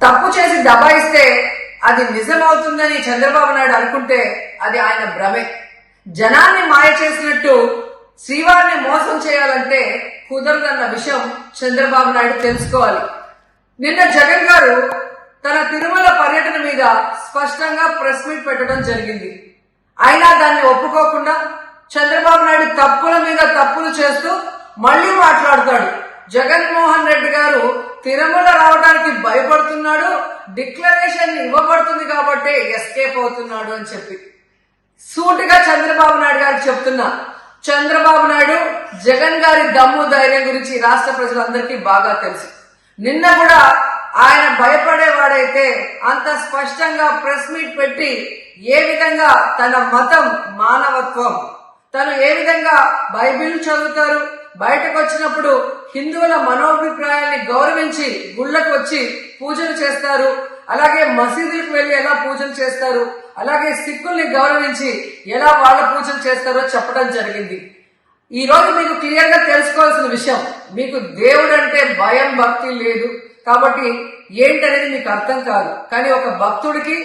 తప్పు చేసి దబాయిస్తే అది నిజమవుతుందని చంద్రబాబు నాయుడు అనుకుంటే అది ఆయన భ్రమే. జనాన్ని మాయ చేసినట్టు శ్రీవారిని మోసం చేయాలంటే కుదరదన్న విషయం చంద్రబాబు నాయుడు తెలుసుకోవాలి. నిన్న జగన్ గారు తన తిరుమల పర్యటన మీద స్పష్టంగా ప్రెస్ మీట్ పెట్టడం జరిగింది. అయినా దాన్ని ఒప్పుకోకుండా చంద్రబాబు నాయుడు తప్పుల మీద తప్పులు చేస్తూ మళ్లీ మాట్లాడతాడు. జగన్మోహన్ రెడ్డి గారు తిరుమల రావడానికి భయపడుతున్నాడు, డిక్లరేషన్ ఇవ్వబడుతుంది కాబట్టి ఎస్కేప్ అవుతున్నాడు అని చెప్పి సూటిగా చంద్రబాబు నాయుడు గారికి చెప్తున్నా. చంద్రబాబు నాయుడు జగన్ గారి దమ్ము ధైర్యం గురించి రాష్ట్ర ప్రజలందరికీ బాగా తెలుసు. నిన్న కూడా ఆయన భయపడేవాడైతే అంత స్పష్టంగా ప్రెస్ మీట్ పెట్టి ఏ విధంగా తన మతం మానవత్వం, తను ఏ విధంగా బైబిల్ చదువుతారు, బయటకు వచ్చినప్పుడు హిందువుల మనోభిప్రాయాన్ని గౌరవించి గుళ్ళకు వచ్చి పూజలు చేస్తారు, అలాగే మసీదులకు వెళ్లి ఎలా పూజలు చేస్తారు, అలాగే సిక్కుల్ని గౌరవించి ఎలా వాళ్ళ పూజలు చేస్తారో చెప్పడం జరిగింది. ఈ రోజు మీకు క్లియర్ గా తెలుసుకోవాల్సిన విషయం, మీకు దేవుడు అంటే భయం భక్తి లేదు కాబట్టి ఏంటనేది మీకు అర్థం కాదు. కానీ ఒక భక్తుడికి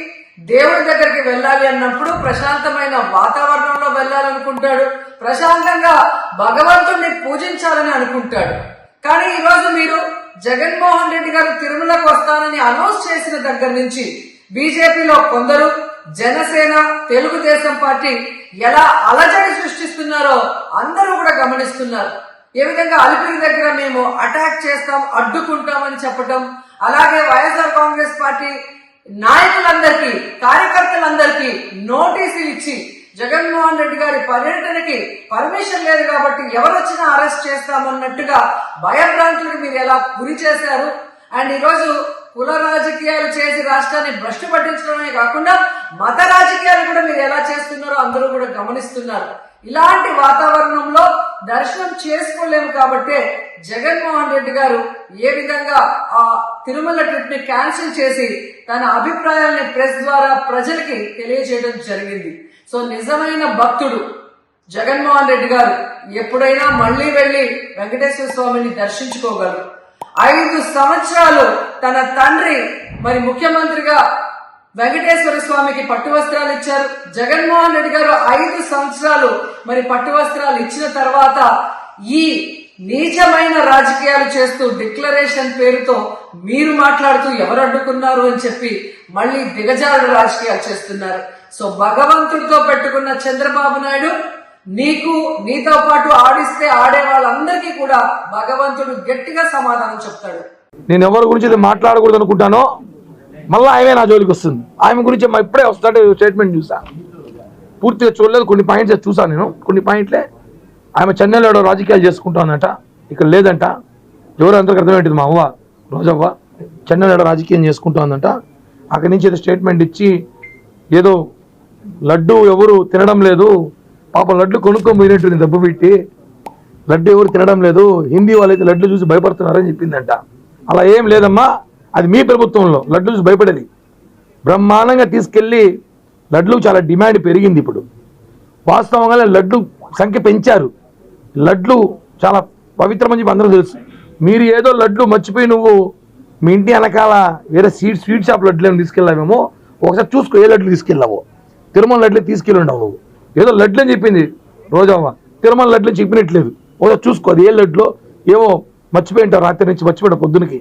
దేవుడి దగ్గరికి వెళ్ళాలి అన్నప్పుడు ప్రశాంతమైన వాతావరణంలో వెళ్ళాలనుకుంటాడు, ప్రశాంతంగా భగవంతుడిని పూజించాలని అనుకుంటాడు. కానీ ఈ రోజు మీరు జగన్మోహన్ రెడ్డి గారు తిరుమలకు వస్తానని అనౌన్స్ చేసిన దగ్గర నుంచి బీజేపీలో కొందరు, జనసేన, తెలుగుదేశం పార్టీ ఎలా అలజడి సృష్టిస్తున్నారో అందరూ కూడా గమనిస్తున్నారు. ఏ విధంగా అలిపిరి దగ్గర మేము అటాక్ చేస్తాం, అడ్డుకుంటామని చెప్పటం, అలాగే వైఎస్ఆర్ కాంగ్రెస్ పార్టీ నాయకులందరికీ, కార్యకర్తలందరికీ నోటీసులు ఇచ్చి జగన్మోహన్ రెడ్డి గారి పర్యటనకి పర్మిషన్ లేదు కాబట్టి ఎవరు వచ్చినా అరెస్ట్ చేస్తామన్నట్టుగా భయభ్రాంతులకు మీరు ఎలా గురి చేశారు. అండ్ ఈరోజు కుల రాజకీయాలు చేసి రాష్ట్రాన్ని భ్రష్టు పట్టించడమే కాకుండా మత రాజకీయాలు కూడా మీరు ఎలా చేస్తున్నారో అందరూ కూడా గమనిస్తున్నారు. ఇలాంటి వాతావరణంలో దర్శనం చేసుకోలేము కాబట్టి జగన్మోహన్ రెడ్డి గారు ఏ విధంగా ఆ తిరుమల ట్రిప్ ని క్యాన్సిల్ చేసి తన అభిప్రాయాల్ని ప్రెస్ ద్వారా ప్రజలకి తెలియజేయడం జరిగింది. సో నిజమైన భక్తుడు జగన్మోహన్ రెడ్డి గారు ఎప్పుడైనా మళ్లీ వెళ్లి వెంకటేశ్వర స్వామిని దర్శించుకోగలరు. 5 సంవత్సరాలు తన తండ్రి మరి ముఖ్యమంత్రిగా వెంకటేశ్వర స్వామికి పట్టు వస్త్రాలు ఇచ్చారు. జగన్మోహన్ రెడ్డి గారు 5 సంవత్సరాలు మరి పట్టు వస్త్రాలు ఇచ్చిన తర్వాత ఈ నీచమైన రాజకీయాలు చేస్తూ డిక్లరేషన్ పేరుతో మీరు మాట్లాడుతూ ఎవరు అడ్డుకున్నారు అని చెప్పి మళ్ళీ దిగజారుడు రాజకీయాలు చేస్తున్నారు. సో భగవంతుడితో పెట్టుకున్న చంద్రబాబు నాయుడు నీతో పాటు ఆడిస్తే ఆడే వాళ్ళందరికీ కూడా భగవంతుడు గట్టిగా సమాధానం చెప్తాడు. నేను ఎవరి గురించి మాట్లాడకూడదు అనుకుంటానో మళ్ళీ ఆమె నా జోలికి వస్తుంది. ఆమె గురించి ఇప్పుడే వస్తుంటే స్టేట్మెంట్ చూసా, పూర్తిగా చూడలేదు, కొన్ని పాయింట్స్ చూసాను నేను. కొన్ని పాయింట్లే ఆమె చెన్నైలో రాజకీయాలు చేసుకుంటానంట, ఇక్కడ లేదంట. ఎవరు అందరికి అర్థమేంటిది, మా అవ్వ రోజవ్వ చెన్నైలో రాజకీయం చేసుకుంటుందంట. అక్కడి నుంచి ఏదో స్టేట్మెంట్ ఇచ్చి ఏదో లడ్డు ఎవరు తినడం లేదు, పాపం లడ్డు కొనుక్కొని పోయినట్టుంది దెబ్బ పెట్టి, లడ్డు ఎవరు తినడం లేదు, హిందీ వాళ్ళైతే లడ్డు చూసి భయపడుతున్నారని చెప్పిందంట. అలా ఏం లేదమ్మా, అది మీ ప్రభుత్వంలో లడ్డు చూసి భయపడేది. బ్రహ్మాండంగా తీసుకెళ్లి లడ్లు చాలా డిమాండ్ పెరిగింది. ఇప్పుడు వాస్తవంగా లడ్డు సంఖ్య పెంచారు. లడ్లు చాలా పవిత్రమని చెప్పి అందరూ తెలుసు. మీరు ఏదో లడ్లు మర్చిపోయి నువ్వు మీ ఇంటి వెనకాల వేరే స్వీట్ షాప్ లడ్లు ఏమి తీసుకెళ్ళావేమో ఒకసారి చూసుకో, ఏ లడ్లు తీసుకెళ్ళావో. తిరుమల లడ్లు తీసుకెళ్ళి ఉండవు నువ్వు. ఏదో లడ్లు అని చెప్పింది రోజవ్వ, తిరుమల లడ్లు చెప్పినట్లేదు. ఒకసారి చూసుకో అది ఏ లడ్లో, ఏమో మర్చిపోయి ఉంటావు, రాత్రి నుంచి మర్చిపోయావు, పొద్దునకి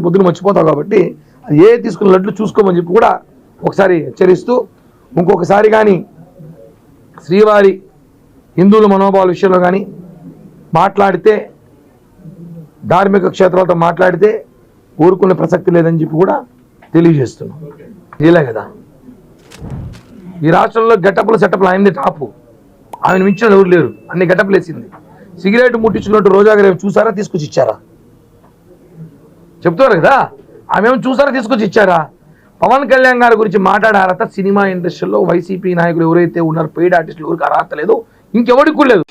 పొద్దున మర్చిపోతావు కాబట్టి అది ఏ తీసుకున్న లడ్లు చూసుకోమని చెప్పి కూడా ఒకసారి హెచ్చరిస్తూ, ఇంకొకసారి కానీ శ్రీవారి హిందువుల మనోభావాల విషయంలో కానీ మాట్లాడితే, ధార్మిక క్షేత్రాలతో మాట్లాడితే ఊరుకునే ప్రసక్తి లేదని చెప్పి కూడా తెలియజేస్తున్నాం. ఇదే కదా ఈ రాష్ట్రంలో గెటప్లు సెటప్లు ఆయనది టాపు, ఆమెను మించిన ఎవరు లేరు. అన్ని గెటప్లు వేసింది. సిగరెట్ ముట్టించుకున్నట్టు రోజా గారు చూసారా, తీసుకొచ్చి ఇచ్చారా? చెప్తారు కదా, ఆమె ఏమో చూసారా, తీసుకొచ్చి ఇచ్చారా? పవన్ కళ్యాణ్ గారి గురించి మాట్లాడే అర్హత సినిమా ఇండస్ట్రీలో వైసీపీ నాయకులు ఎవరైతే ఉన్నారో పెయిడ్ ఆర్టిస్టులు ఎవరికి అర్హత లేదు, ఇంకెవరికి కూడా లేదు.